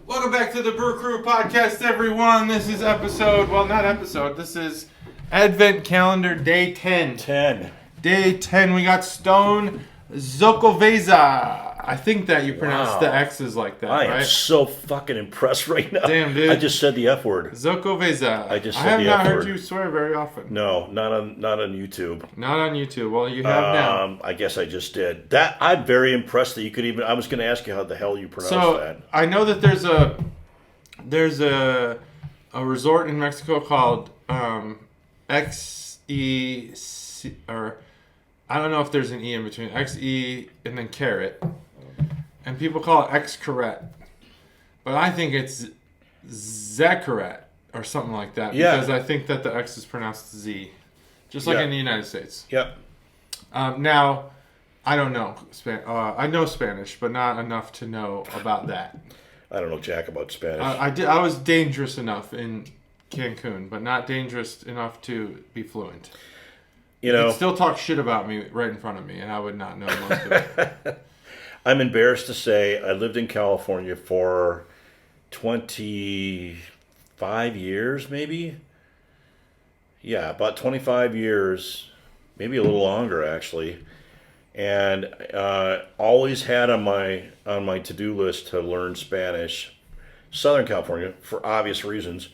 Welcome back to the Brew Crew podcast, everyone. This is this is Advent Calendar Day 10. Day 10, we got Stone Xocoveza. I think that you pronounce the X's like that, right? I am so fucking impressed right now. Damn, dude. I just said the F word. Xocoveza. I just I said have the not F heard word. you swear very often. No, not on YouTube. Not on YouTube. Well, you have now. I guess I just did. I'm very impressed that you could even. I was going to ask you how the hell you pronounce that. I know that there's a resort in Mexico called XEC, or I don't know if there's an E in between XE and then carrot, and people call it X-Carret, but I think it's Zecaret or something like that, because I think that the X is pronounced Z, just like in the United States. Yep. Now, I don't know I know Spanish, but not enough to know about that. I don't know jack about Spanish. I was dangerous enough in Cancun, but not dangerous enough to be fluent. You know, he'd still talk shit about me right in front of me, and I would not know most of it. I'm embarrassed to say I lived in California for 25 years, maybe. Yeah, about 25 years, maybe a little longer actually, and always had on my to-do list to learn Spanish. Southern California, for obvious reasons.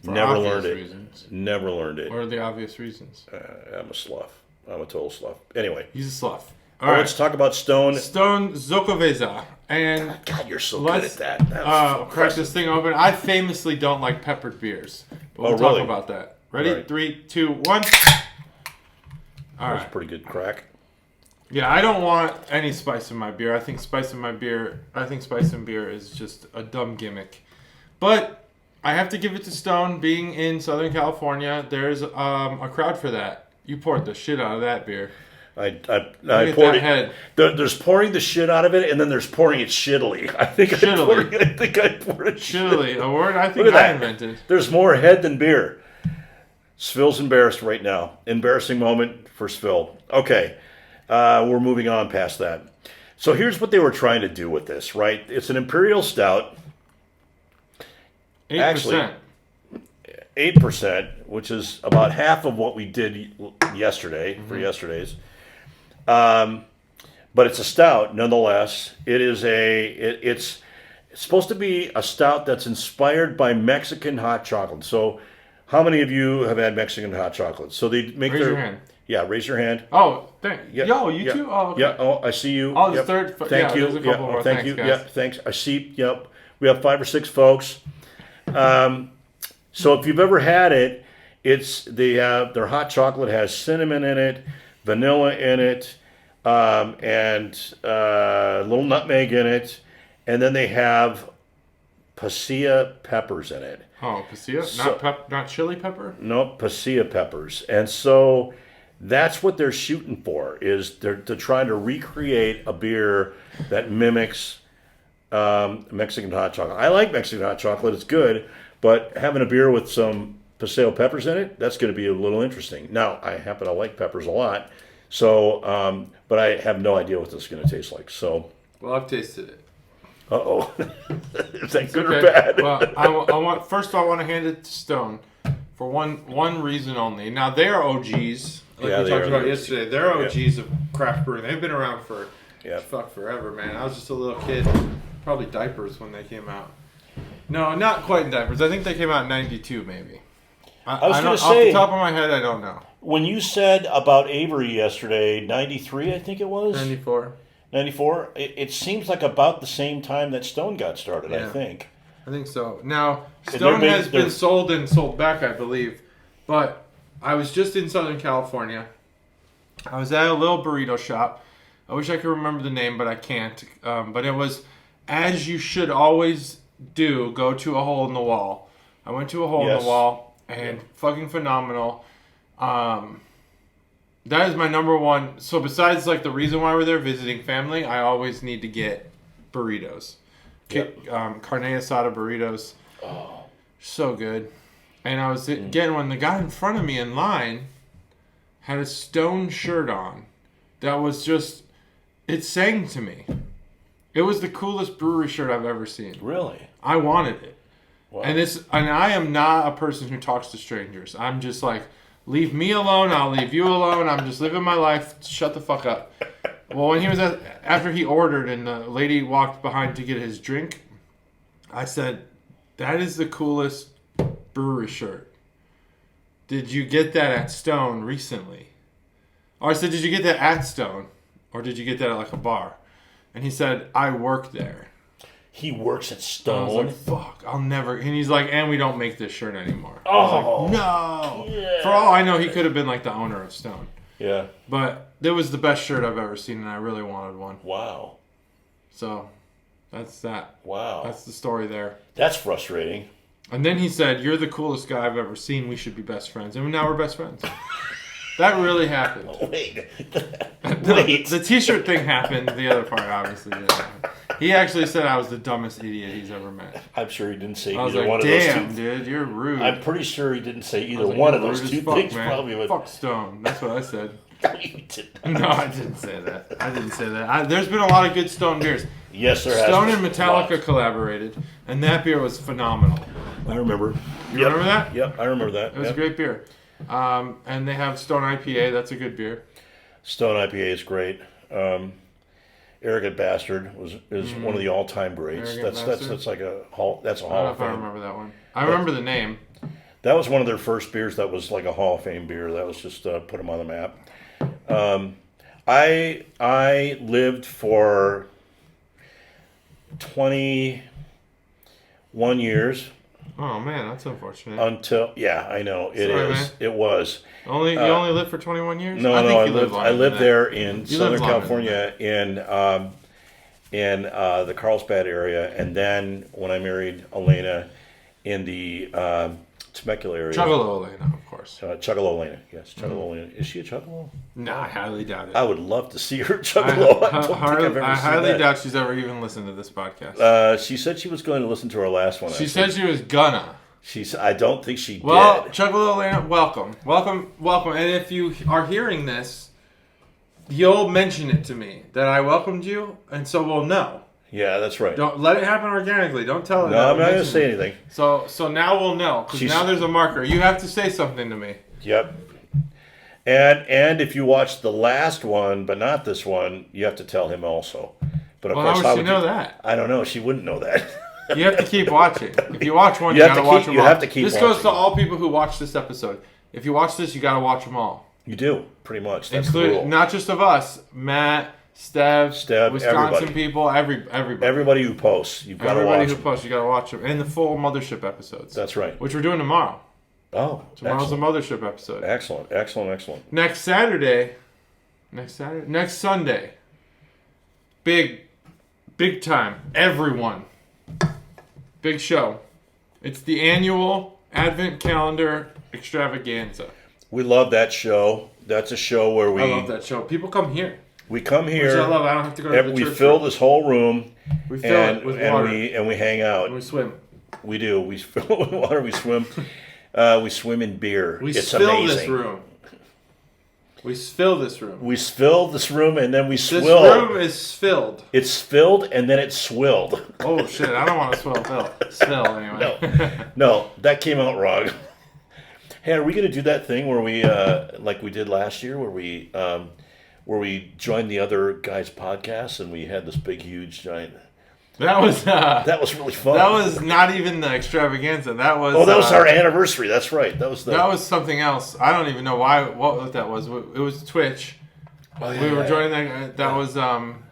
Never learned it. Never learned it. What are the obvious reasons? I'm a slough. I'm a total slough. Anyway. He's a slough. All right. Let's talk about Stone. Stone Xocoveza. And God, you're so good at that. Crack this thing open. I famously don't like peppered beers. But we'll talk about that. Ready? Right. 3, 2, 1. That was a pretty good crack. Yeah, I don't want any spice in my beer. I think spice in beer is just a dumb gimmick. But I have to give it to Stone. Being in Southern California, there's a crowd for that. You poured the shit out of that beer. I poured it. There's pouring the shit out of it, and then there's pouring it shittily. I think I poured it shittily. A word I think I invented. There's more head than beer. SFIL's embarrassed right now. Embarrassing moment for SFIL. Okay, we're moving on past that. So here's what they were trying to do with this, right? It's an Imperial Stout. 8%. Actually, 8%, which is about half of what we did yesterday for yesterday's. But it's a stout nonetheless. It's supposed to be a stout that's inspired by Mexican hot chocolate. So, how many of you have had Mexican hot chocolate? So they make raise your hand. Yeah, raise your hand. Oh, thank you. Yo, you too? Oh, okay. Yeah, oh, I see you. Oh, the third. Thank you. There's a couple more. Thank thanks, you. guys. Yeah, thanks. I see. Yep. We have 5 or 6 folks. So if you've ever had it, it's their hot chocolate has cinnamon in it, vanilla in it, and a little nutmeg in it, and then they have pasilla peppers in it. Oh, pasilla? Not chili pepper? No, pasilla peppers. And so that's what they're shooting for, is they're trying to recreate a beer that mimics Mexican hot chocolate. I like Mexican hot chocolate. It's good. But having a beer with some pasilla peppers in it, that's going to be a little interesting. Now, I happen to like peppers a lot. So, but I have no idea what this is going to taste like. So, well, I've tasted it. Uh-oh. Is that good or bad? Well, I want to hand it to Stone for one reason only. Now, they are OGs. Like we talked about yesterday. They're OGs of craft brewing. They've been around for forever, man. I was just a little kid. Probably diapers when they came out. No, not quite in diapers. I think they came out in 92, maybe. I was going to say, off the top of my head, I don't know. When you said about Avery yesterday, 93, I think it was? 94. 94? It seems like about the same time that Stone got started, I think. I think so. Now, Stone has been sold and sold back, I believe. But I was just in Southern California. I was at a little burrito shop. I wish I could remember the name, but I can't. But it was, as you should always do, go to a hole in the wall. I went to a hole in the wall, and fucking phenomenal. That is my number one. So besides like the reason why we're there, visiting family, I always need to get burritos. Carne asada burritos. Oh, so good. And I was getting one. The guy in front of me in line had a Stone shirt on. That was just, it sang to me. It was the coolest brewery shirt I've ever seen. Really? I wanted it. Wow. And I am not a person who talks to strangers. I'm just like, leave me alone, I'll leave you alone. I'm just living my life. Shut the fuck up. Well, when he was after he ordered and the lady walked behind to get his drink, I said, that is the coolest brewery shirt. Did you get that at Stone recently? Or I said, did you get that at Stone? Or did you get that at like a bar? And he said, I work there. He works at Stone. I was like, fuck, I'll never. And he's like, and we don't make this shirt anymore. Oh. I was like, no. Yeah. For all I know, he could have been like the owner of Stone. Yeah. But it was the best shirt I've ever seen, and I really wanted one. Wow. So, that's that. Wow. That's the story there. That's frustrating. And then he said, you're the coolest guy I've ever seen. We should be best friends. And now we're best friends. That really happened. Wait. The t-shirt thing happened. The other part obviously didn't happen. He actually said I was the dumbest idiot he's ever met. I'm sure he didn't say I was either like, one of those two. damn, dude, you're rude. I'm pretty sure he didn't say either like, one of those two things. Man. Probably would. Fuck Stone. That's what I said. You did. No, I didn't say that. There's been a lot of good Stone beers. Yes, there has. Stone and Metallica collaborated, and that beer was phenomenal. I remember. You remember that? Yep, I remember that. It was a great beer. And they have Stone IPA. That's a good beer. Stone IPA is great. Arrogant Bastard is one of the all-time greats. That's like a hall. That's a hall of fame. I don't know if I remember that one. I remember the name. That was one of their first beers that was like a Hall of Fame beer. That was just put them on the map. I lived for 21 years. Oh man, that's unfortunate. I know it is. Man. It was. You only lived for 21 years? I lived there in Southern California in the Carlsbad area, and then when I married Elena in the Temecula area. Juggalo Elena, of course. Juggalo Elena, yes. Juggalo Elena. Is she a Juggalo? No, I highly doubt it. I would love to see her Juggalo. I highly doubt she's ever even listened to this podcast. She said she was going to listen to our last one. She said she was gonna. I don't think she did. Well, Juggalo Elena, welcome. And if you are hearing this, you'll mention it to me that I welcomed you, and so we'll know. Yeah, that's right. Don't let it happen organically. Don't tell her. No, I'm not going to say anything. So now we'll know, because now there's a marker. You have to say something to me. Yep. And if you watch the last one, but not this one, you have to tell him also. But of course, how would she know that? I don't know. She wouldn't know that. You have to keep watching. If you watch one, you got to watch them all. You have to keep watching. This goes to all people who watch this episode. If you watch this, you got to watch them all. You do, pretty much. That's the rule. Not just of us. Matt, Stev, Wisconsin everybody. People, everybody. Everybody who posts, you've got to watch. Everybody who posts, you got to watch them. And the full Mothership episodes. That's right. Which we're doing tomorrow. Oh, tomorrow's the Mothership episode. Excellent. Next Sunday. Big time. Everyone. Big show. It's the annual Advent Calendar Extravaganza. We love that show. That's a show where I love that show. People come here. We come here. Which I love. I don't have to go to the church. We fill this whole room. We fill it with water. And we hang out. And we swim. We do. We fill it with water. We swim. We swim in beer. It's amazing. We fill this room. We fill this room and then we swill. This room is filled. It's filled and then it's swilled. Oh shit! I don't want to spill anyway. No, that came out wrong. Hey, are we going to do that thing where we, like we did last year, where we joined the other guys' podcasts and we had this big, huge, giant. That was really fun. That was not even the extravaganza. That was that was our anniversary. That's right. That was something else. I don't even know what that was. It was Twitch. We were joining that. That was man.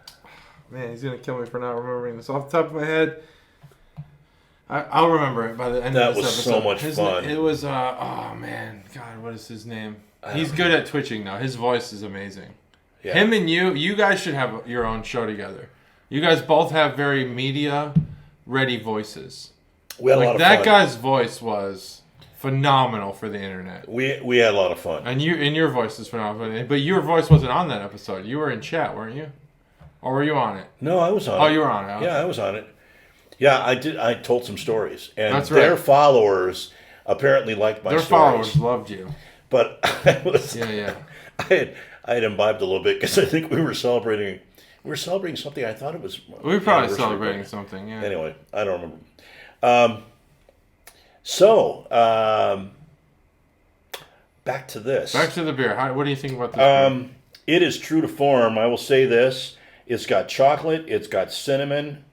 He's gonna kill me for not remembering this off the top of my head. I'll remember it by the end of this episode. That was so much fun. It was oh man, God, what is his name? He's good at twitching now. His voice is amazing. Yeah. Him and you guys should have your own show together. You guys both have very media-ready voices. We had a lot of fun. That guy's voice was phenomenal for the internet. We had a lot of fun. And your voice is phenomenal. But your voice wasn't on that episode. You were in chat, weren't you? Or were you on it? No, I was on it. Oh, you were on it. Okay. Yeah, I was on it. Yeah, I did. I told some stories. And that's right. Their followers apparently liked my stories. Their followers loved you. But I was... Yeah. I had imbibed a little bit because I think we were celebrating We were celebrating something. I thought it was. We were probably celebrating something. Yeah. Anyway, I don't remember. So back to this. Back to the beer. What do you think about this beer? It is true to form. I will say this. It's got chocolate. It's got cinnamon.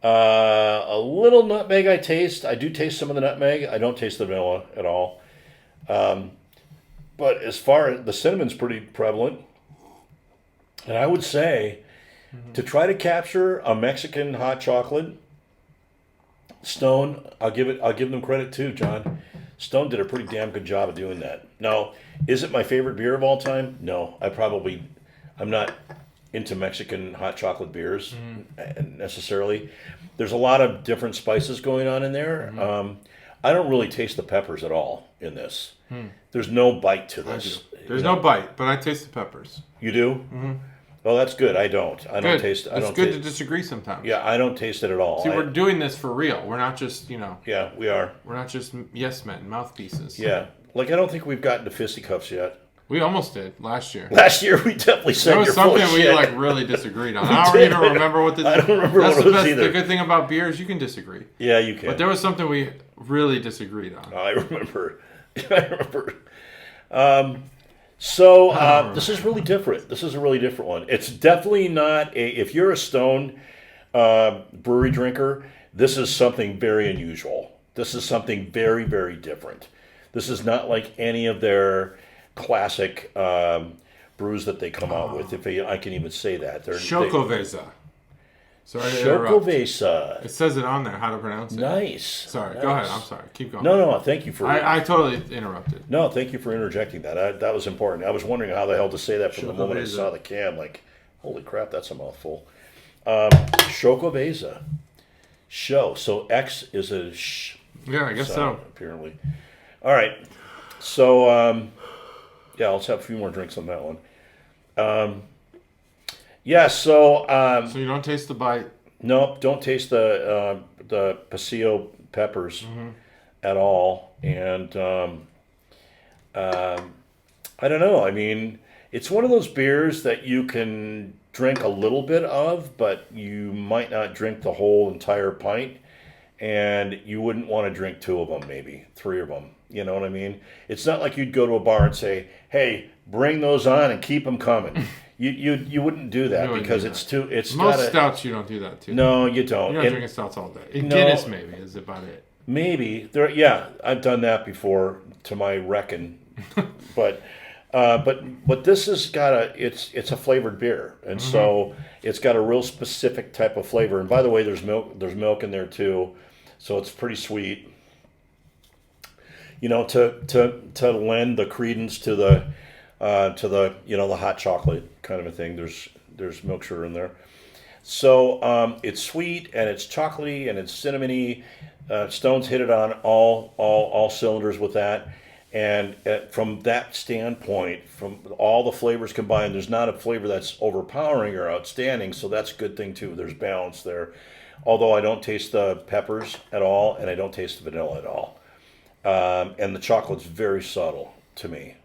A little nutmeg I taste. I do taste some of the nutmeg. I don't taste the vanilla at all. But as far as the cinnamon's pretty prevalent. And I would say to try to capture a Mexican hot chocolate, Stone, I'll give them credit too, John. Stone did a pretty damn good job of doing that. Now, is it my favorite beer of all time? No, I'm not into Mexican hot chocolate beers necessarily. There's a lot of different spices going on in there. I don't really taste the peppers at all in this. There's no bite to this. There's no bite, but I taste the peppers. You do? Mm-hmm. Well, that's good. I don't. I don't taste. It's good to disagree sometimes. Yeah, I don't taste it at all. See, we're doing this for real. We're not just, Yeah, we are. We're not just yes men, mouthpieces. Yeah, like I don't think we've gotten to fisticuffs yet. We almost did last year. Last year we definitely said there was something we really disagreed on. I don't even remember what this. I don't remember what it was either. The good thing about beer is you can disagree. Yeah, you can. But there was something we really disagreed on. I remember. I remember. So this is really different. This is a really different one. It's definitely not if you're a Stone brewery drinker, this is something very unusual. This is something very, very different. This is not like any of their classic brews that they come out with. If I can even say that. Xocoveza. Sorry to interrupt. Xocoveza. It says it on there, how to pronounce it. Nice. Sorry, nice. Go ahead. I'm sorry. Keep going. No, thank you for... I totally interrupted. No, thank you for interjecting that. That was important. I was wondering how the hell to say that from the moment I saw the can. Like, holy crap, that's a mouthful. Xocoveza. So X is a sh. Yeah, I guess so. Apparently. All right. So, let's have a few more drinks on that one. So you don't taste the bite? Nope, don't taste the pasilla peppers at all. And I don't know. I mean, it's one of those beers that you can drink a little bit of, but you might not drink the whole entire pint. And you wouldn't want to drink 2 of them, maybe 3 of them. You know what I mean? It's not like you'd go to a bar and say, "Hey, bring those on and keep them coming." You wouldn't do that because it's too. It's most stouts you don't do that too. No, you don't. You're not drinking stouts all day. Guinness maybe is about it. Maybe there. Yeah, I've done that before to my reckon, but this has got it's a flavored beer, and so it's got a real specific type of flavor. And by the way, there's milk in there too, so it's pretty sweet. To lend the credence to the the hot chocolate kind of a thing. There's milk sugar in there, so it's sweet and it's chocolatey and it's cinnamony. Stone's hit it on all cylinders with that, and from that standpoint, from all the flavors combined, there's not a flavor that's overpowering or outstanding. So that's a good thing too. There's balance there, although I don't taste the peppers at all and I don't taste the vanilla at all. And the chocolate's very subtle to me.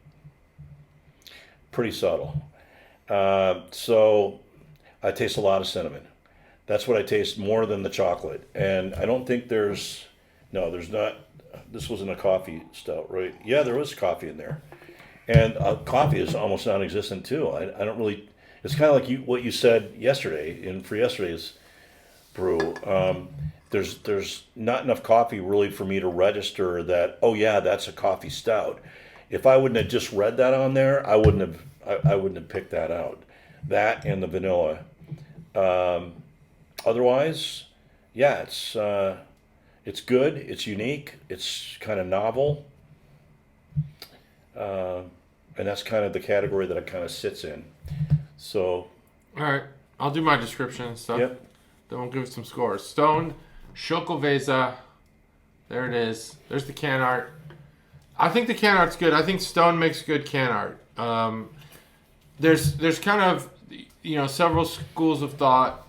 Pretty subtle. So I taste a lot of cinnamon. That's what I taste more than the chocolate. And I don't think there's not. This wasn't a coffee stout, right? Yeah, there was coffee in there. And coffee is almost non-existent too. I don't really, it's kind of like what you said yesterday for yesterday's brew. There's not enough coffee really for me to register that, oh yeah, that's a coffee stout. If I wouldn't have just read that on there, I wouldn't have picked that out. That and the vanilla. Otherwise, yeah, it's good, it's unique, it's kind of novel. And that's kind of the category that it kind of sits in. So all right, I'll do my description and stuff. Yep. Then we'll give it some scores. Stone Xocoveza. There it is. There's the can art. I think the can art's good. I think Stone makes good can art. There's kind of several schools of thought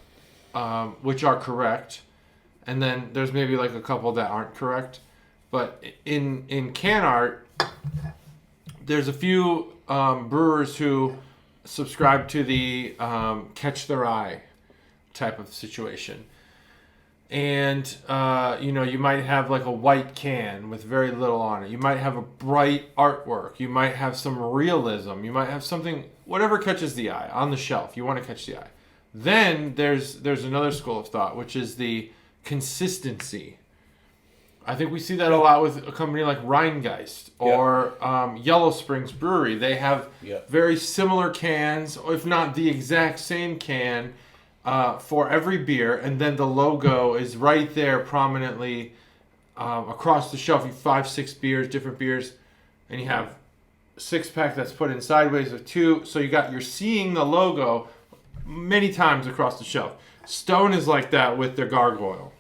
which are correct, and then there's maybe like a couple that aren't correct. But in can art, there's a few brewers who subscribe to the catch their eye type of situation. And, you might have like a white can with very little on it. You might have a bright artwork. You might have some realism. You might have something, whatever catches the eye on the shelf. You want to catch the eye. Then there's another school of thought, which is the consistency. I think we see that a lot with a company like Rheingeist or Yellow Springs Brewery. They have very similar cans, if not the exact same can, for every beer, and then the logo is right there prominently across the shelf. You 5-6 beers, different beers, and you have a 6-pack that's put in sideways of 2. So you're seeing the logo many times across the shelf. Stone is like that with their gargoyle.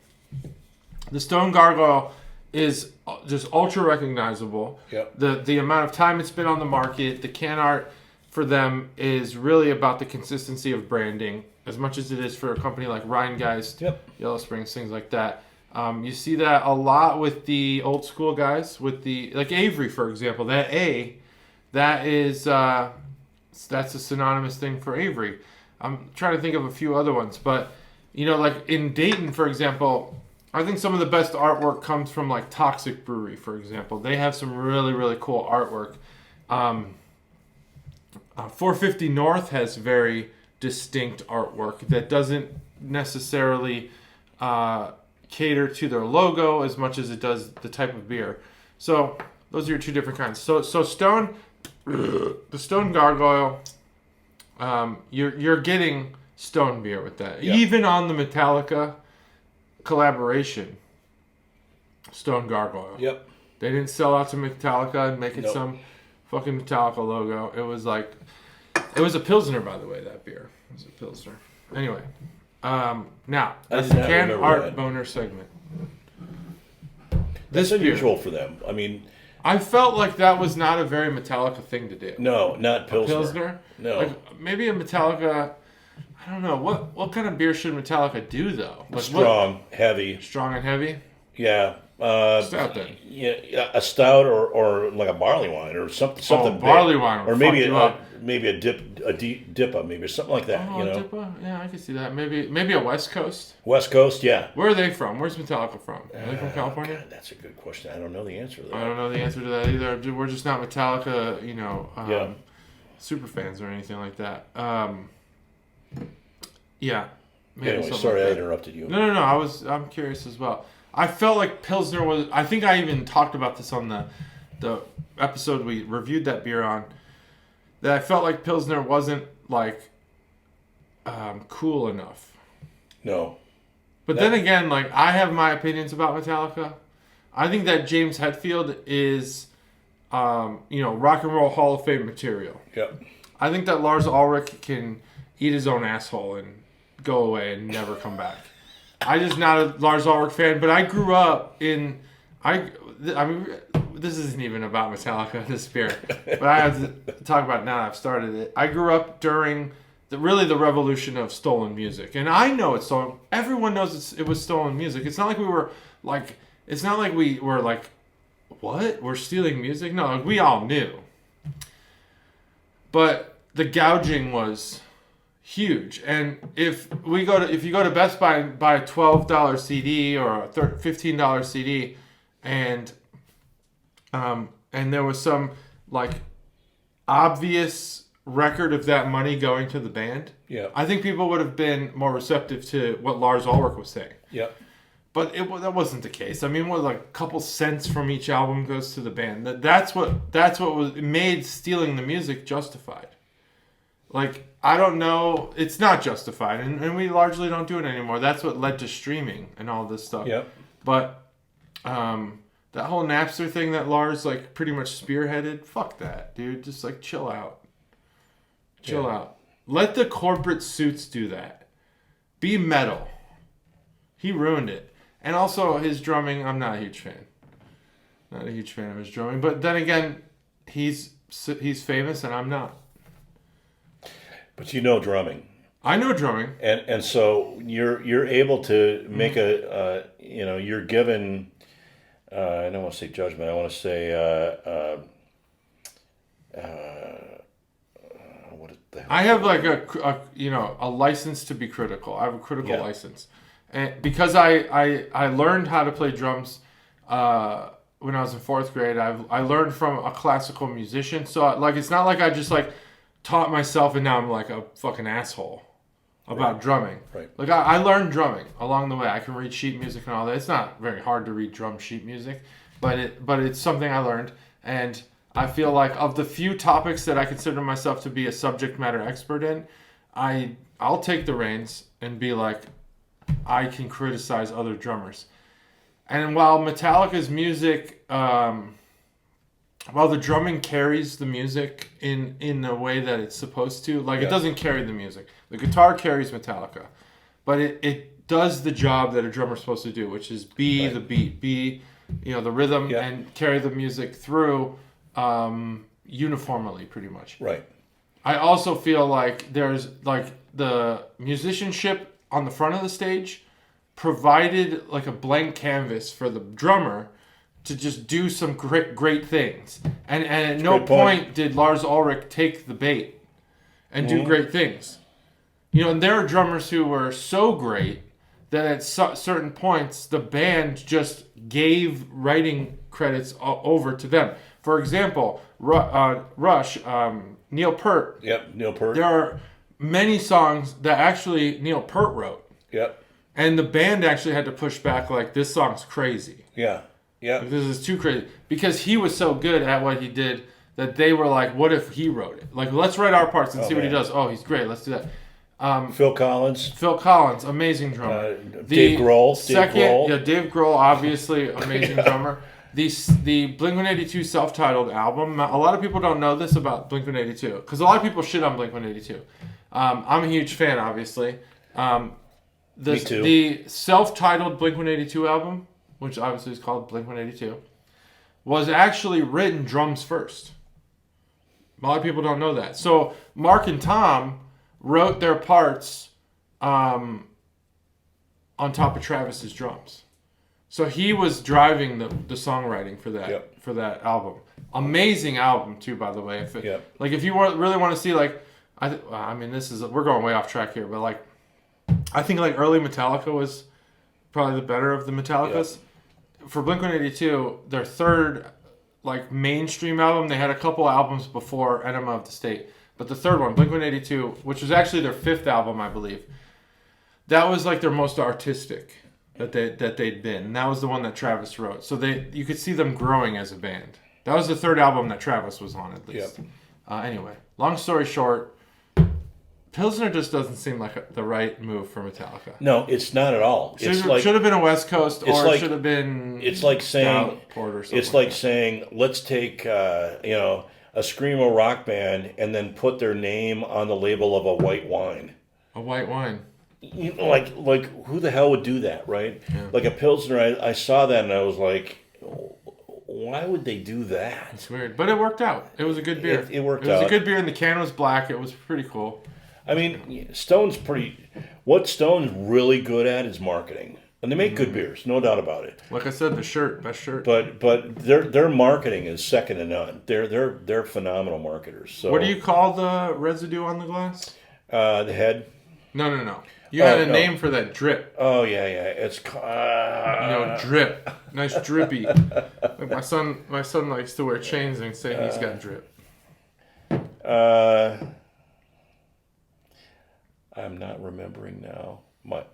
The Stone Gargoyle is just ultra recognizable. Yep. The amount of time it's been on the market, the can art for them is really about the consistency of branding as much as it is for a company like Rheingeist, Yellow Springs, things like that. You see that a lot with the old school guys, with like Avery, for example. That A, that's a synonymous thing for Avery. I'm trying to think of a few other ones, but like in Dayton, for example, I think some of the best artwork comes from like Toxic Brewery, for example. They have some really, really cool artwork. 450 North has very distinct artwork that doesn't necessarily cater to their logo as much as it does the type of beer. So those are your two different kinds. So Stone, the Stone Gargoyle, you're getting Stone beer with that. Yeah. Even on the Metallica collaboration, Stone Gargoyle. Yep. They didn't sell out to Metallica and make it some fucking Metallica logo. It was a Pilsner, by the way, that beer. It was a Pilsner. Anyway, now, that's the Can Art Boner segment. That's unusual for them. I mean, I felt like that was not a very Metallica thing to do. No, not Pilsner. Pilsner? No. Like, maybe a Metallica... I don't know. What kind of beer should Metallica do, though? Like, strong, heavy. Strong and heavy? Yeah. Stout, then. Yeah, a stout or like a barley wine or something. Barley wine. Or maybe a Dippa, maybe something like that. Dippa? Yeah, I can see that. Maybe a West Coast. West Coast, yeah. Where are they from? Where's Metallica from? Are they from California? God, that's a good question. I don't know the answer to that. I don't know the answer to that either. We're just not Metallica, super fans or anything like that. Yeah. Anyway, sorry I interrupted you. No. I'm curious as well. I felt like Pilsner was... I think I even talked about this on the episode we reviewed that beer on. That I felt like Pilsner wasn't, like, cool enough. No. But then again, like, I have my opinions about Metallica. I think that James Hetfield is, rock and roll Hall of Fame material. Yep. I think that Lars Ulrich can eat his own asshole and go away and never come back. I'm just not a Lars Ulrich fan, but I grew up in... I mean, this isn't even about Metallica, this beer, but I have to talk about it now that I've started it. I grew up during the revolution of stolen music, and I know it's stolen. Everyone knows it was stolen music. It's not like we were like... It's not like we were like, what? We're stealing music? No, like, we all knew. But the gouging was... huge. And if you go to Best Buy and buy a $12 CD or a $15 CD, and there was some like obvious record of that money going to the band, I think people would have been more receptive to what Lars Ulrich was saying. Yeah. But that wasn't the case. I mean, like a couple cents from each album goes to the band. That's what was made stealing the music justified. Like, I don't know. It's not justified, and we largely don't do it anymore. That's what led to streaming and all this stuff. Yep. But that whole Napster thing that Lars, like, pretty much spearheaded, fuck that, dude. Just, like, chill out. Chill out. Let the corporate suits do that. Be metal. He ruined it. And also, his drumming, I'm not a huge fan. Not a huge fan of his drumming. But then again, he's famous, and I'm not. But you know drumming. I know drumming. And so you're able to make you're given, I don't want to say judgment, I want to say, I have like a license to be critical. I have a critical license, and because I learned how to play drums when I was in 4th grade. I learned from a classical musician, so like it's not like I just like taught myself and now I'm like a fucking asshole about drumming. Right. Like I learned drumming along the way. I can read sheet music and all that. It's not very hard to read drum sheet music, but it's something I learned. And I feel like of the few topics that I consider myself to be a subject matter expert in, I'll take the reins and be like, I can criticize other drummers. And while Metallica's music, while the drumming carries the music in the way that it's supposed to, like it doesn't carry the music. The guitar carries Metallica, but it does the job that a drummer's supposed to do, which is be the beat, be the rhythm, and carry the music through uniformly, pretty much. Right. I also feel like there's like the musicianship on the front of the stage provided like a blank canvas for the drummer to just do some great things. And at no point did Lars Ulrich take the bait and do great things. And there are drummers who were so great that at certain points the band just gave writing credits over to them. For example, Rush, Neil Peart. Yep, Neil Peart. There are many songs that actually Neil Peart wrote. Yep. And the band actually had to push back like, this song's crazy. Yeah. Yeah. Like, this is too crazy. Because he was so good at what he did that they were like, what if he wrote it? Like, let's write our parts and see what he does. Oh, he's great. Let's do that. Phil Collins, amazing drummer. Dave Grohl. Dave Grohl, obviously amazing drummer. The Blink-182 self-titled album. A lot of people don't know this about Blink-182 because a lot of people shit on Blink-182. I'm a huge fan, obviously. Me too. The self-titled Blink-182 album, which obviously is called Blink-182, was actually written drums first. A lot of people don't know that. So Mark and Tom wrote their parts on top of Travis's drums. So he was driving the songwriting for that album. Amazing album too, by the way. Like if you really want to see like, we're going way off track here, but like I think like early Metallica was probably the better of the Metallicas. For Blink-182, their third like mainstream album, they had a couple albums before Enema of the State. But the third one, Blink-182, which was actually their 5th album, I believe, that was like their most artistic that they'd been. And that was the one that Travis wrote. So you could see them growing as a band. That was the 3rd album that Travis was on, at least. Anyway, long story short, Pilsner just doesn't seem like the right move for Metallica. No, it's not at all. Should have been a West Coast, or it should have been. It's like saying Port or it's like saying let's take a screamo rock band and then put their name on the label of a white wine. A white wine. Like who the hell would do that, right? Yeah. Like a Pilsner, I saw that and I was like, why would they do that? It's weird, but it worked out. It was a good beer. It worked out. It was a good beer, and the can was black. It was pretty cool. I mean, what Stone's really good at is marketing. And they make good beers, no doubt about it. Like I said, best shirt. But their marketing is second to none. They're phenomenal marketers. So what do you call the residue on the glass? The head. No. You had a name for that drip. Oh yeah. It's drip. Nice drippy. Like my son likes to wear chains and say he's got drip. I'm not remembering now.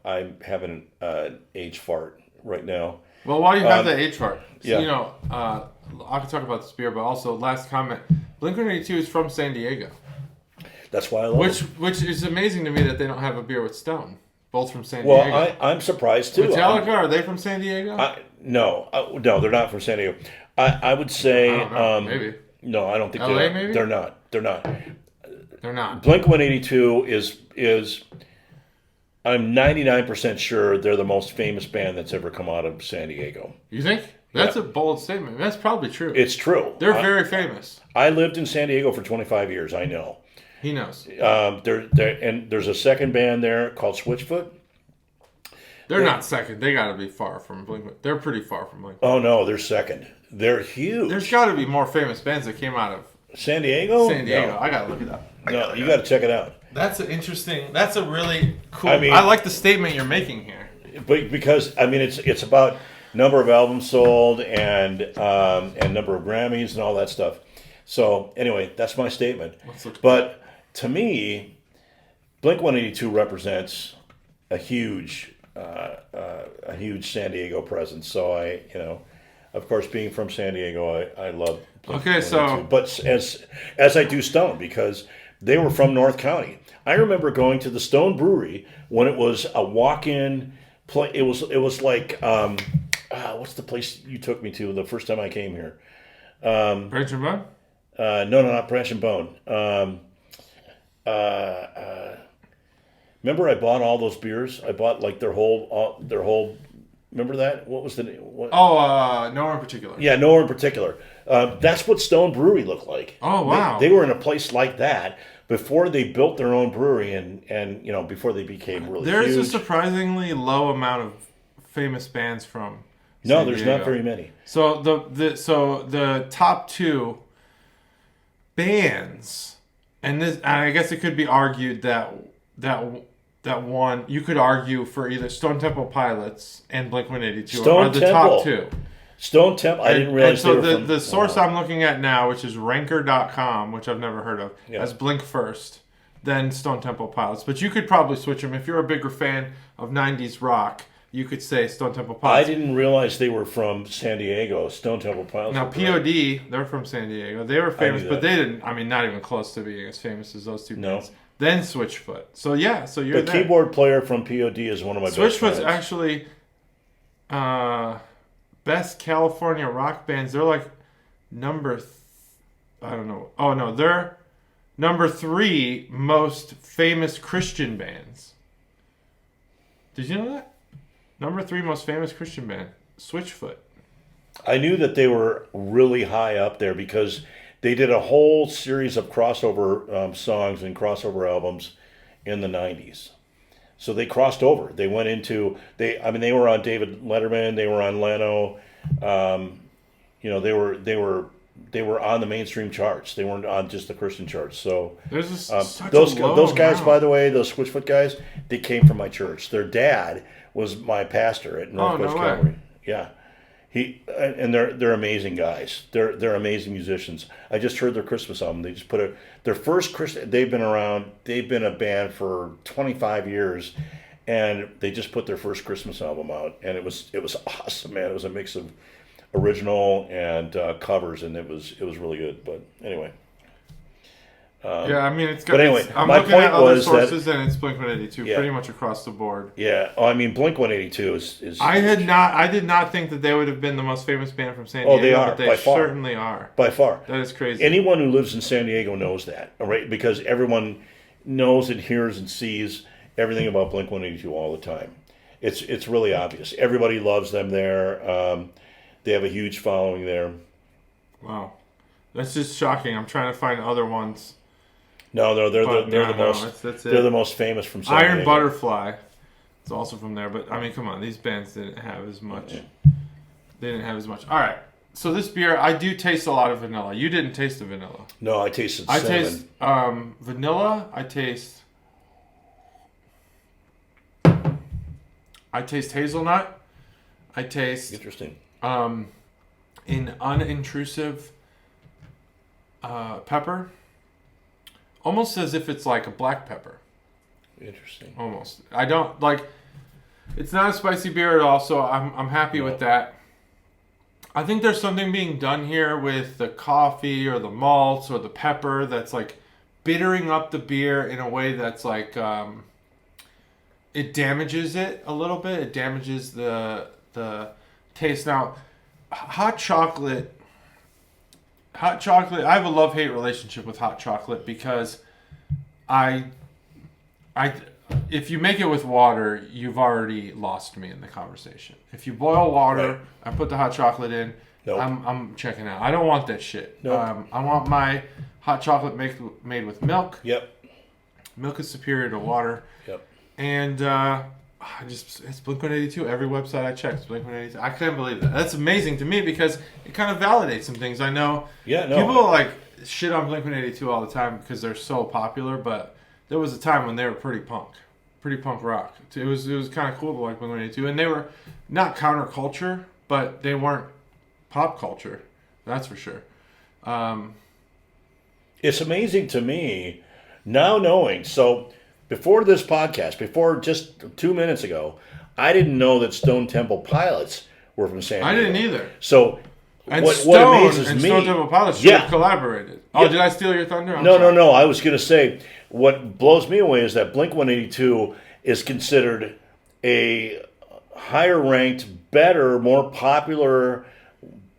I'm having an age fart right now. Well, while you have that age fart, so, I could talk about this beer, but also last comment. Blink-182 is from San Diego. That's why I love it. Which is amazing to me that they don't have a beer with Stone. Both from San Diego. Well, I'm surprised too. Metallica, are they from San Diego? No, they're not from San Diego. I would say I don't know, maybe. No, I don't think LA, maybe? They're not. They're not. Blink-182 is I'm 99% sure they're the most famous band that's ever come out of San Diego. You think? That's a bold statement. That's probably true. It's true. They're very famous. I lived in San Diego for 25 years. I know. He knows. And there's a second band there called Switchfoot. They're not second. They got to be far from Blink. They're pretty far from Blink. Oh no, they're second. They're huge. There's got to be more famous bands that came out of San Diego? San Diego. No. I gotta look it up. No, you got to check it out. That's an interesting. That's a really cool. I mean- I like the statement you're making here. But because I mean, it's about number of albums sold and number of Grammys and all that stuff. So anyway, that's my statement. But to me, Blink-182 represents a huge San Diego presence. So I, of course, being from San Diego, I love Blink-182. Okay, so but as I do Stone because they were from North County. I remember going to the Stone Brewery when it was a walk-in play. It was like what's the place you took me to the first time I came here? Branch and Bone? No, not Branch and Bone. Remember I bought all those beers? I bought like their whole. Remember that? What was the name? Nowhere in particular. Yeah, nowhere in particular. That's what Stone Brewery looked like. Oh, wow. They were in a place like that before they built their own brewery and before they became really There's huge. a surprisingly low amount of famous bands from No, San there's Diego. not very many. So the top two bands, and I guess it could be argued that one you could argue for either Stone Temple Pilots and Blink-182 are the top two. Stone Temple. I didn't realize. And so they were the source I'm looking at now, which is Ranker.com, which I've never heard of, has Blink first, then Stone Temple Pilots. But you could probably switch them if you're a bigger fan of '90s rock. You could say Stone Temple Pilots. I didn't realize they were from San Diego. Stone Temple Pilots. Now, POD, they're from San Diego. They were famous, but they didn't. I mean, not even close to being as famous as those two bands. Then Switchfoot. So yeah, so you're the there. keyboard player from POD is one of my best friends. Switchfoot's actually best California rock bands. They're like I don't know. Oh no, they're number 3 most famous Christian bands. Did you know that? Number 3 most famous Christian band, Switchfoot. I knew that they were really high up there because they did a whole series of crossover songs and crossover albums in the 90s. So they crossed over. They went into they were on David Letterman, they were on Leno. They were on the mainstream charts. They weren't on just the Christian charts. So there's those guys, by the way, those Switchfoot guys, they came from my church. Their dad was my pastor at Northwest Calvary. Yeah. They're amazing guys. They're amazing musicians. I just heard their Christmas album. They just put their first Christmas. They've been around. They've been a band for 25 years, and they just put their first Christmas album out, and it was awesome, man. It was a mix of original and covers, and it was really good. But anyway. Yeah, I mean, it's got. But anyway, I'm my looking point at other was sources, and it's Blink-182 Yeah. pretty much across the board. Yeah, I mean, Blink-182 is. I did not think that they would have been the most famous band from San Diego. Oh, they are, but they by far. certainly are. By far. That is crazy. Anyone who lives in San Diego knows that, all right? Because everyone knows and hears and sees everything about Blink-182 all the time. It's really obvious. Everybody loves them there. They have a huge following there. Wow, that's just shocking. I'm trying to find other ones. No, they're the most famous from San Diego. Iron Butterfly is also from there, but I mean, come on, these bands didn't have as much. They didn't have as much. All right, so this beer, I do taste a lot of vanilla. You didn't taste the vanilla. No, I tasted cinnamon. Taste vanilla. I taste hazelnut. I taste interesting. An unintrusive pepper. Almost as if it's like a black pepper. Interesting. Almost. I don't like. It's not a spicy beer at all, so I'm happy with that. I think there's something being done here with the coffee or the malts or the pepper that's like bittering up the beer in a way that's like it damages it a little bit. It damages the taste. Now, hot chocolate. I have a love-hate relationship with hot chocolate because if you make it with water, you've already lost me in the conversation. If you boil water and put the hot chocolate in, I'm checking out. I don't want that shit. Nope. I want my hot chocolate made with milk. Yep. Milk is superior to water. Yep. And it's Blink-182. Every website I check is Blink-182. I can't believe that. That's amazing to me because it kind of validates some things. I know. Yeah, no. People like shit on Blink-182 all the time because they're so popular, but there was a time when they were pretty punk rock. It was kind of cool to like Blink-182, and they were not counterculture, but they weren't pop culture. That's for sure. It's amazing to me now knowing. So before this podcast, before just 2 minutes ago, I didn't know that Stone Temple Pilots were from San Diego. I didn't either. So and what amazes me... Stone Temple Pilots should have collaborated. Oh, did I steal your thunder? No. I was going to say, what blows me away is that Blink-182 is considered a higher-ranked, better, more popular,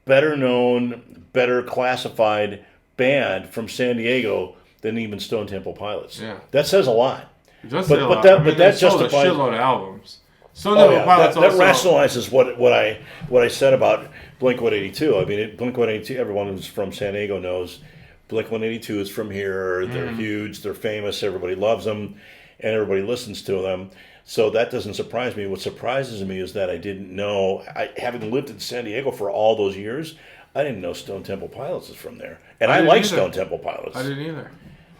better-known, better classified band from San Diego than even Stone Temple Pilots. Yeah. That says a lot. It does say a lot. But that justifies a shitload of albums. Stone Temple Pilots that rationalizes what I said about Blink-182. I mean, Blink-182, everyone who's from San Diego knows Blink-182 is from here. They're huge. They're famous. Everybody loves them, and everybody listens to them. So that doesn't surprise me. What surprises me is that I didn't know, having lived in San Diego for all those years, I didn't know Stone Temple Pilots is from there. And I like Stone Temple Pilots. I didn't either.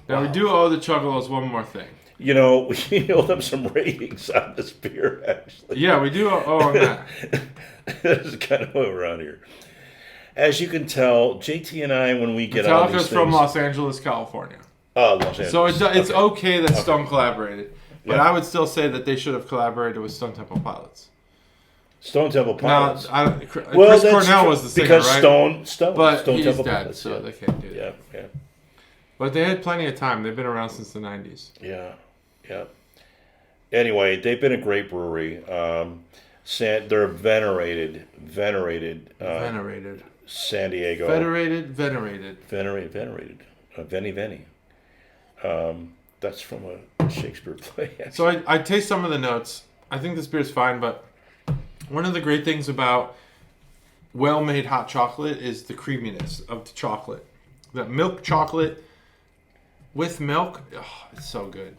Now, we do owe the Chuggalos one more thing. You know, we owe them some ratings on this beer, actually. Yeah, we do owe them that. This is kind of what we're on here. As you can tell, JT and I, when we get on these things... Metallica's from Los Angeles, California. Oh, Los Angeles. So it's okay that Stone collaborated. But I would still say that they should have collaborated with Stone Temple Pilots. Stone Temple Pilots. Chris Cornell was the singer, because right? Stone he's Temple dead, Pilots, so they can't do that. Yeah. But they had plenty of time. They've been around since the 90s. Yeah. Anyway, they've been a great brewery. They're venerated. San Diego. Venerated. Venerated. Veni. That's from a Shakespeare play. Actually. So I taste some of the notes. I think this beer is fine, but one of the great things about well-made hot chocolate is the creaminess of the chocolate. That milk chocolate with milk, it's so good.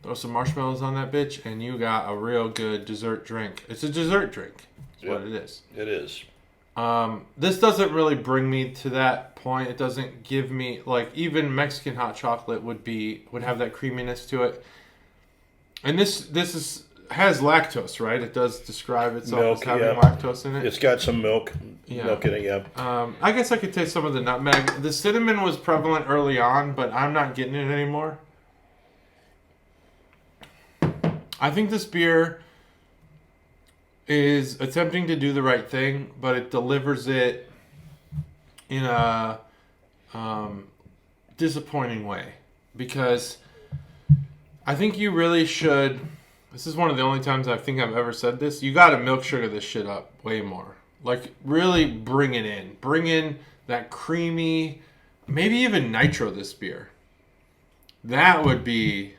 Throw some marshmallows on that bitch, and you got a real good dessert drink. It's a dessert drink. That's what it is. It is. This doesn't really bring me to that point. It doesn't give me, like, even Mexican hot chocolate would have that creaminess to it. And this has lactose, right? It does describe itself as having lactose in it. It's got some milk in it, yeah. I guess I could taste some of the nutmeg. The cinnamon was prevalent early on, but I'm not getting it anymore. I think this beer is attempting to do the right thing, but it delivers it in a disappointing way. Because I think you really should... This is one of the only times I think I've ever said this. You got to milk sugar this shit up way more. Like, really bring it in. Bring in that creamy... Maybe even nitro this beer. That would be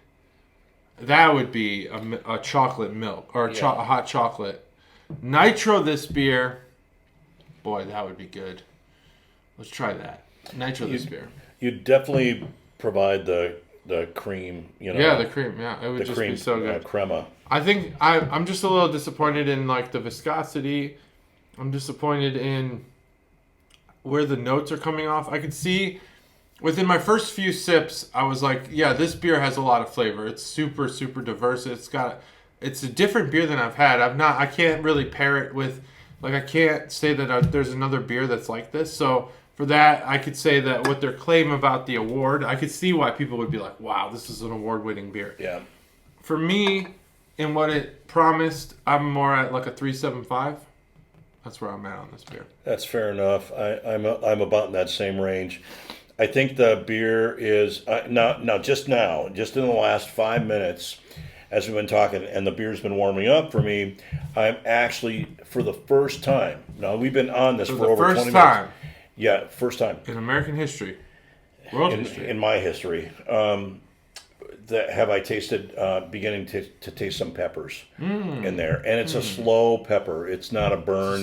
a chocolate milk. Or a hot chocolate. Nitro this beer. Boy, that would be good. Let's try that. Nitro this beer. You'd definitely provide the cream, Yeah, the cream, yeah. It would just be so good. Crema. I think I'm just a little disappointed in, like, the viscosity. I'm disappointed in where the notes are coming off. I could see within my first few sips, I was like, yeah, this beer has a lot of flavor. It's super, super diverse. It's a different beer than I've had. I can't really pair it with, like, I can't say that there's another beer that's like this. So for that, I could say that what their claim about the award, I could see why people would be like, wow, this is an award-winning beer. Yeah. For me, in what it promised, I'm more at like a 3.75. That's where I'm at on this beer. That's fair enough. I'm about in that same range. I think the beer is just in the last 5 minutes, as we've been talking, and the beer's been warming up for me. I'm actually, for the first time. Now we've been on this for over 20 minutes. Yeah, first time in American history, world history, in my history. That have I tasted beginning to taste some peppers in there, and it's a slow pepper. It's not a burn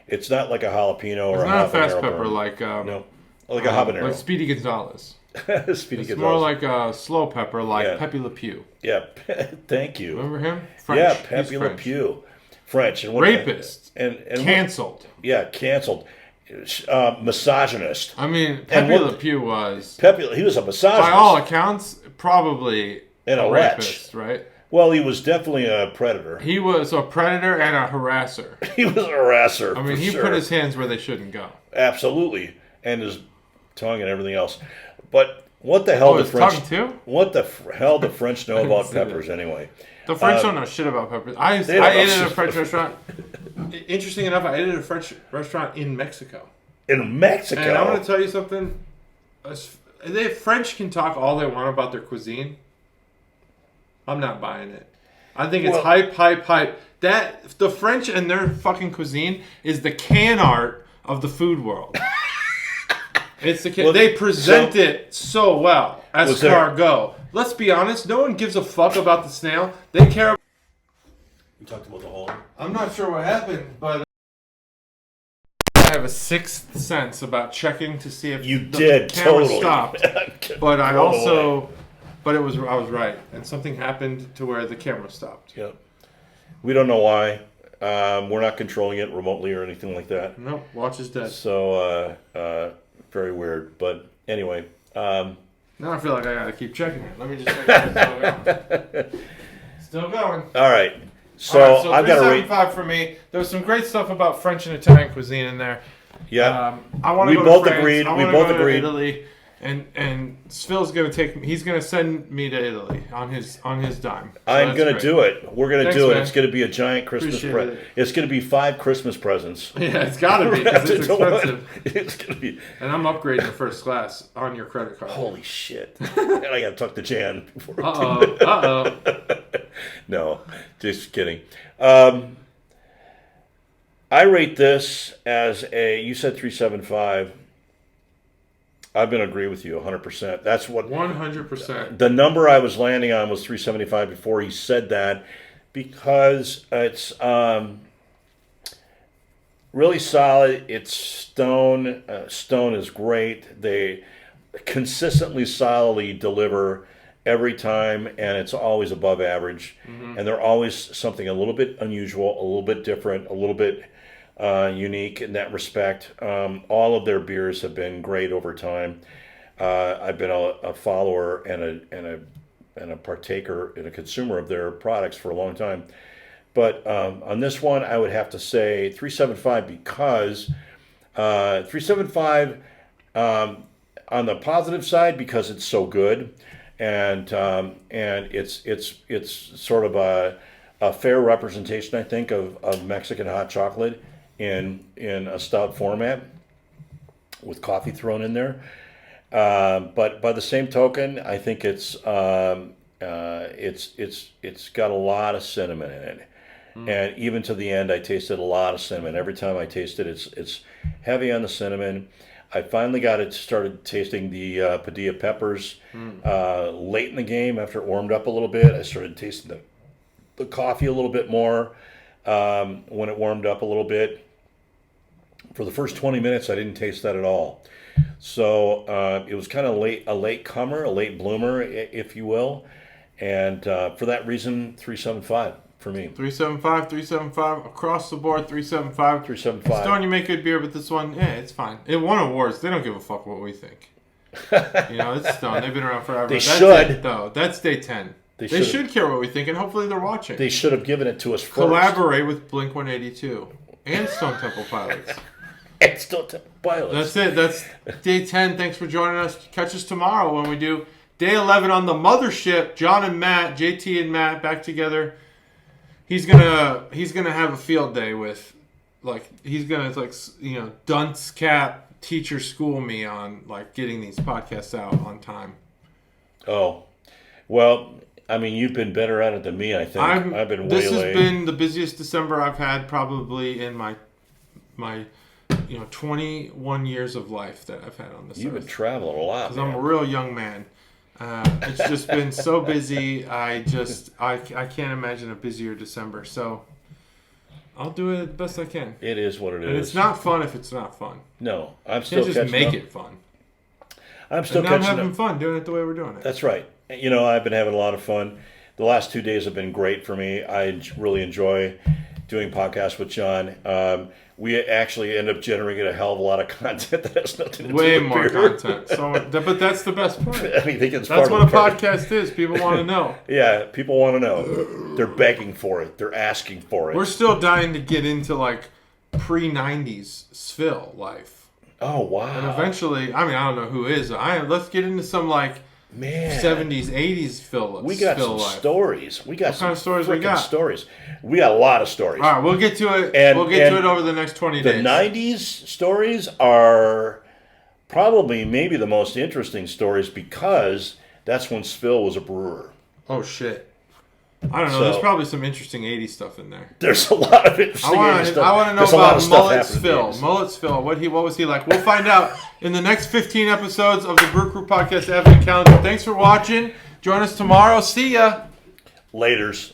it's not like a jalapeno or it's not a fast pepper burn. Like no, like a habanero, like Speedy Gonzalez. It's more like a slow pepper, like Pepe Le Pew. Yeah, thank you. Remember him? French. Yeah, Pepe Le Pew, French and rapist and canceled. Canceled. misogynist. I mean, Pepe Le Pew was... He was a misogynist. By all accounts, probably a rapist, right? Well, he was definitely a predator. He was a predator and a harasser. He was a harasser. I mean, he put his hands where they shouldn't go. Absolutely, and his tongue and everything else. But what the hell did French? Tongue too? What the hell do French know about peppers anyway? The French don't know shit about peppers. I ate at a French restaurant. Interesting enough, I ate at a French restaurant in Mexico. In Mexico, and I'm going to tell you something. French can talk all they want about their cuisine. I'm not buying it. I think it's hype. That the French and their fucking cuisine is the can art of the food world. It's they present it so well as cargo. Let's be honest. No one gives a fuck about the snail. They care. You talked about the hole. I'm not sure what happened, but I have a sixth sense about checking to see if the camera stopped. But I also. But I was right, and something happened to where the camera stopped. Yeah, we don't know why. We're not controlling it remotely or anything like that. No, watch is dead. So very weird. But anyway, now I feel like I gotta keep checking it. Let me just check it. Still going. All right. So I've got to rate 3.75 for me. There was some great stuff about French and Italian cuisine in there. Yeah, I want to go to France. Agreed. I we both agreed. To Italy. And Phil's gonna take me. He's gonna send me to Italy on his dime. So I'm gonna do it. We're gonna do it. Man. It's gonna be a giant Christmas present. It's gonna be 5 Christmas presents. Yeah, it's gotta be because it's expensive. It's gonna be. And I'm upgrading to first class on your credit card. Holy shit! And I gotta talk to Jan before. No, just kidding. I rate this as you said 3.75. I'm going to agree with you 100%. That's what 100%. The number I was landing on was 3.75 before he said that, because it's really solid. It's Stone. Stone is great. They consistently, solidly deliver every time, and it's always above average. Mm-hmm. And they're always something a little bit unusual, a little bit different, a little bit unique in that respect. All of their beers have been great over time. I've been a follower and a partaker and a consumer of their products for a long time. But on this one, I would have to say 3.75 because 3.75 on the positive side because it's so good, and it's sort of a fair representation, I think, of Mexican hot chocolate in a stout format with coffee thrown in there. But by the same token, I think it's got a lot of cinnamon in it. And even to the end, I tasted a lot of cinnamon. Every time I taste it, it's heavy on the cinnamon. I finally started tasting the Padilla peppers late in the game after it warmed up a little bit. I started tasting the coffee a little bit more when it warmed up a little bit. For the first 20 minutes, I didn't taste that at all. So it was kind of a late comer, a late bloomer, if you will. And for that reason, 3.75 for me. 3.75 across the board. 3.75. 3.75. Stone, you make good beer, but this one, it's fine. It won awards. They don't give a fuck what we think. It's Stone. They've been around forever. That's should. Though. That's day 10. They should care what we think, and hopefully they're watching. They should have given it to us first. Collaborate with Blink-182 and Stone Temple Pilots. And Stone Temple Pilots. That's it. That's day 10. Thanks for joining us. Catch us tomorrow when we do day 11 on the mothership. John and Matt, JT and Matt, back together. He's gonna have a field day with, he's gonna dunce cap teacher school me on getting these podcasts out on time. Oh, well. I mean, you've been better at it than me, I think. I've been way late. This has been the busiest December I've had probably in my 21 years of life that I've had on this. You've been traveling a lot, because I'm a real young man. It's just been so busy. I can't imagine a busier December. So I'll do it the best I can. It is what it is. And it's not fun if it's not fun. No, I'm still catching up. Just make it fun. I'm still catching up. I'm having fun doing it the way we're doing it. That's right. I've been having a lot of fun. The last 2 days have been great for me. I really enjoy doing podcasts with John. We actually end up generating a hell of a lot of content that has nothing to do with way more beer. content. So, but that's the best part. I mean, that's what a podcast is. People want to know. Yeah, people want to know. They're begging for it. They're asking for it. We're still dying to get into like pre-90s SFIL life. Oh, wow. And eventually, I mean, I don't know who is. Let's get into some like 70s, 80s SFIL. We got some life. Stories. We got what some kind of stories we got? Stories. We got a lot of stories. All right, we'll get to it. We'll get to it over the next 20 days. The 90s stories are probably maybe the most interesting stories because that's when SFIL was a brewer. Oh, shit. I don't know. There's probably some interesting 80s stuff in there. There's a lot of interesting 80s stuff. I want to know about Mullet's Phil. Mullet's Phil. What was he like? We'll find out in the next 15 episodes of the Brew Crew Podcast Advent Calendar. Thanks for watching. Join us tomorrow. See ya. Laters.